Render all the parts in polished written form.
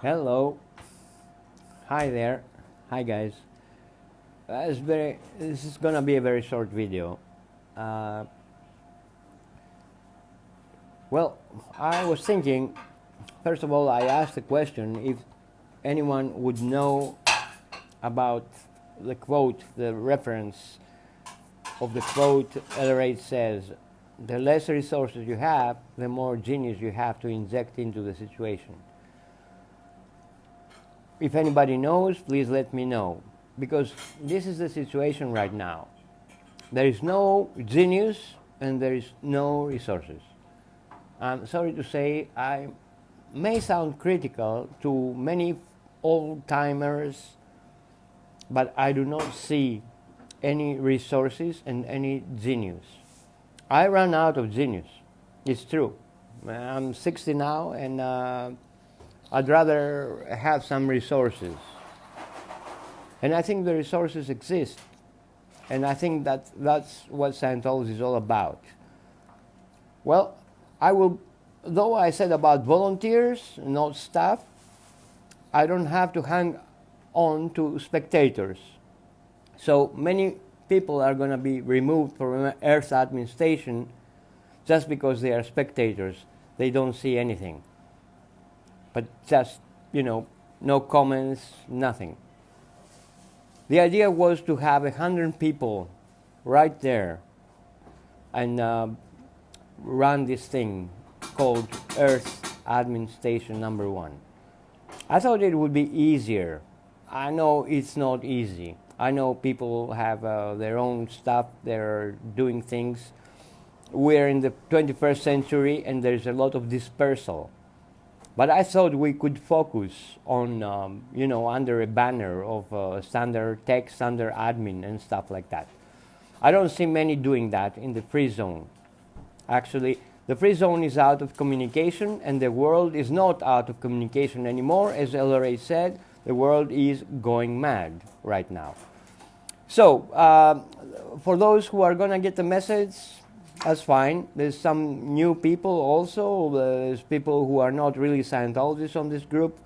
Hello. Hi there. Hi guys. This is gonna be a very short video. Uh, well, I was thinking. First of all, I asked the question if anyone would know about the quote, the reference of the quote. LRH says, "The less resources you have, the more genius you have to inject into the situation." If anybody knows, please let me know, because this is the situation right now. There is no genius and there is no resources. I'm sorry to say I may sound critical to many old-timers, but I do not see any resources and any genius. I ran out of genius. It's true. I'm 60 now, and I'd rather have some resources. And I think the resources exist. And I think that's what Scientology is all about. Well, though I said about volunteers, not staff, I don't have to hang on to spectators. So many people are going to be removed from Earth administration just because they are spectators. They don't see anything. But just, no comments, nothing. The idea was to have 100 people right there and run this thing called Earth Admin Station number 1. I thought it would be easier. I know it's not easy. I know people have their own stuff, they're doing things. We're in the 21st century and there's a lot of dispersal. But I thought we could focus on, under a banner of standard tech, standard admin, and stuff like that. I don't see many doing that in the free zone. Actually, the free zone is out of communication, and the world is not out of communication anymore. As LRA said, the world is going mad right now. So, for those who are going to get the message, that's fine. There's some new people also. There's people who are not really Scientologists on this group.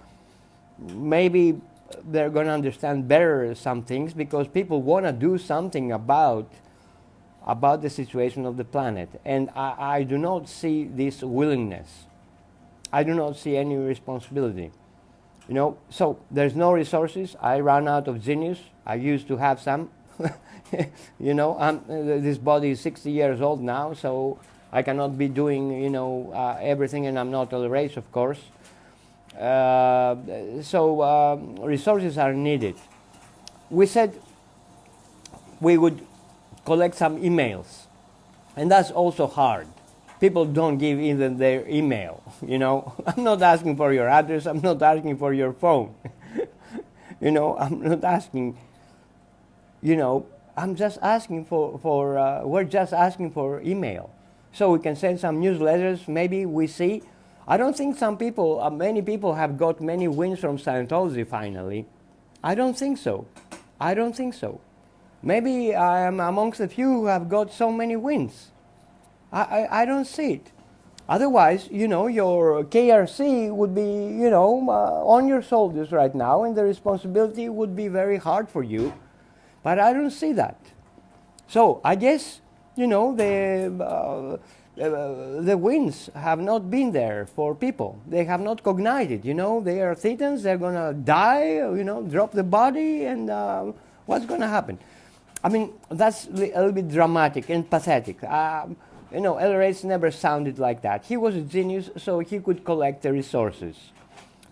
Maybe they're going to understand better some things because people want to do something about the situation of the planet. And I do not see this willingness. I do not see any responsibility. So there's no resources. I ran out of genius. I used to have some. This body is 60 years old now, so I cannot be doing, everything, and I'm not all race, of course. So resources are needed. We said we would collect some emails, and that's also hard. People don't give even their email, I'm not asking for your address, I'm not asking for your phone. I'm not asking, I'm just asking we're just asking for email. So we can send some newsletters, maybe we see. I don't think many people have got many wins from Scientology finally. I don't think so. Maybe I am amongst the few who have got so many wins. I don't see it. Otherwise, your KRC would be, on your shoulders right now, and the responsibility would be very hard for you. But I don't see that. So I guess, the wins have not been there for people. They have not cognited, they are thetans, they're going to die, drop the body, and what's going to happen? I mean, that's a little bit dramatic and pathetic. LRH never sounded like that. He was a genius, so he could collect the resources.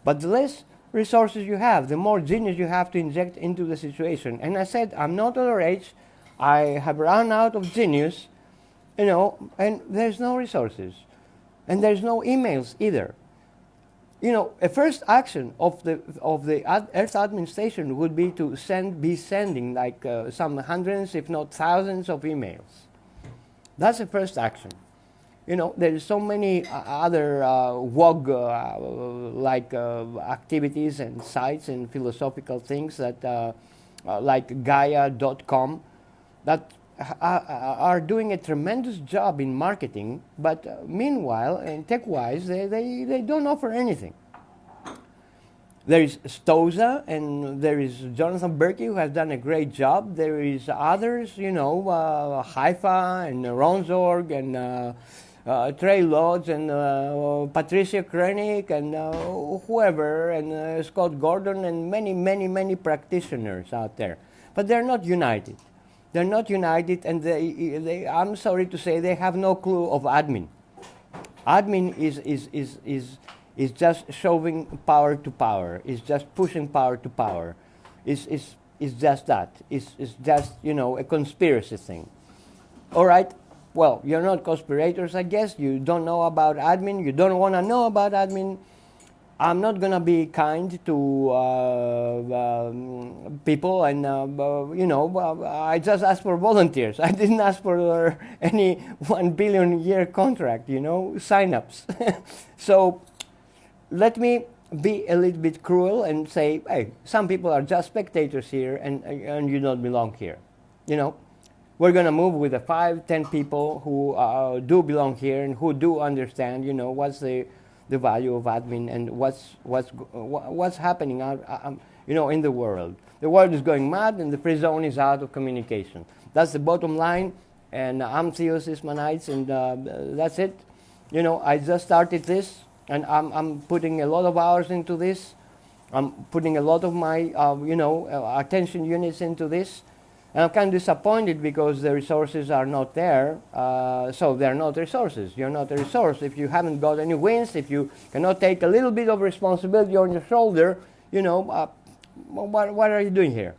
But the less resources you have, the more genius you have to inject into the situation. And I said, I'm not LRH. I have run out of genius, and there's no resources. And there's no emails either. A first action of the Earth administration would be to be sending like some hundreds, if not thousands, of emails. That's the first action. There is so many other WOG activities and sites and philosophical things that, like Gaia.com, that are doing a tremendous job in marketing, but meanwhile, and tech-wise, they don't offer anything. There is Stoza, and there is Jonathan Berkey, who has done a great job. There is others, Haifa and Ronzorg and Trey Lodge and Patricia Krenik and whoever, and Scott Gordon and many practitioners out there. But they're not united. They're not united, and I'm sorry to say, they have no clue of admin. Admin is just shoving power to power. It's just pushing power to power. It's just that. It's just, a conspiracy thing. All right. Well, you're not conspirators, I guess. You don't know about admin. You don't want to know about admin. I'm not going to be kind to people, and I just asked for volunteers. I didn't ask for any 1 billion year contract, sign-ups. So let me be a little bit cruel and say, hey, some people are just spectators here, and you don't belong here. We're going to move with the 5-10 people who do belong here and who do understand, what's the value of admin and what's happening out, in the world. The world is going mad, and the Freezone is out of communication. That's the bottom line. And I'm Theo Sismanides, and that's it. I just started this, and I'm putting a lot of hours into this. I'm putting a lot of my, attention units into this. And I'm kind of disappointed because the resources are not there. So they're not resources. You're not a resource. If you haven't got any wins, if you cannot take a little bit of responsibility on your shoulder, what are you doing here?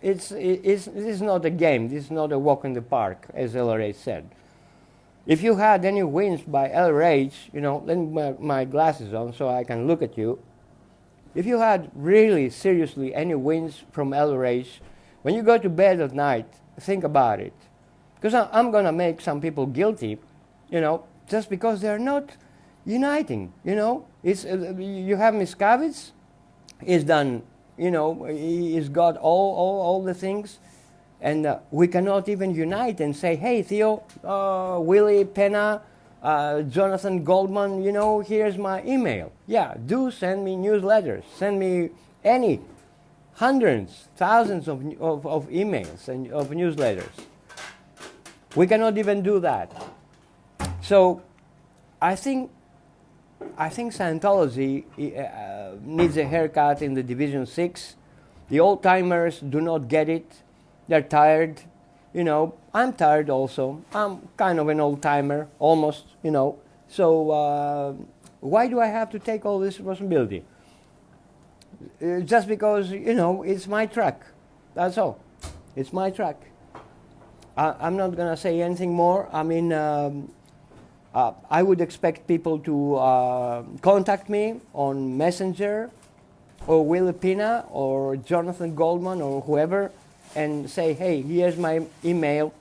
This is not a game. This is not a walk in the park, as LRH said. If you had any wins by LRH, let me put my glasses on so I can look at you. If you had really, seriously, any wins from LRH, when you go to bed at night, think about it. Because I'm going to make some people guilty, just because they're not uniting, It's, you have Miscavige, he's done, he's got all the things, and we cannot even unite and say, hey, Theo, Willie, Penna, Jonathan Goldman, here's my email. Yeah, do send me newsletters. Send me any hundreds, thousands of emails and of newsletters. We cannot even do that. So I think Scientology needs a haircut in the Division 6. The old-timers do not get it. They're tired. I'm tired also. I'm kind of an old-timer, almost, So why do I have to take all this responsibility? Just because, it's my truck. That's all. It's my truck. I'm not going to say anything more. I mean, I would expect people to contact me on Messenger or Willie Pina or Jonathan Goldman or whoever and say, hey, here's my email.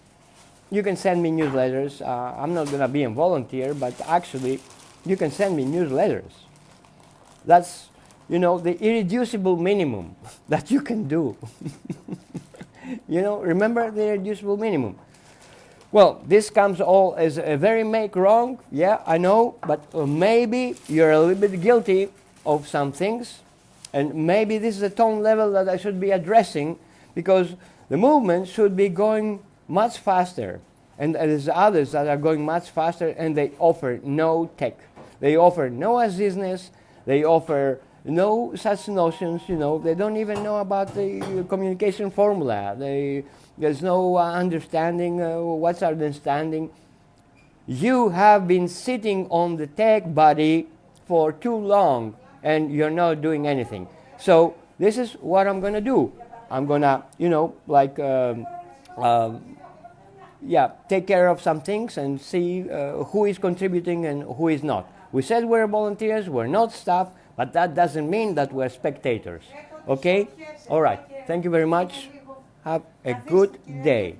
You can send me newsletters. I'm not going to be a volunteer, but actually, you can send me newsletters. That's the irreducible minimum that you can do. Remember the irreducible minimum. Well, this comes all as a very make wrong. Yeah, I know, but maybe you're a little bit guilty of some things, and maybe this is a tone level that I should be addressing, because the movement should be going much faster, and there's others that are going much faster, and they offer no tech. They offer no assistance. They offer no such notions, They don't even know about the communication formula. There's no understanding what's our understanding. You have been sitting on the tech body for too long, and you're not doing anything. So this is what I'm going to do. I'm going to, take care of some things and see who is contributing and who is not. We said we're volunteers, we're not staff, but that doesn't mean that we're spectators. Okay? All right. Thank you very much. Have a good day.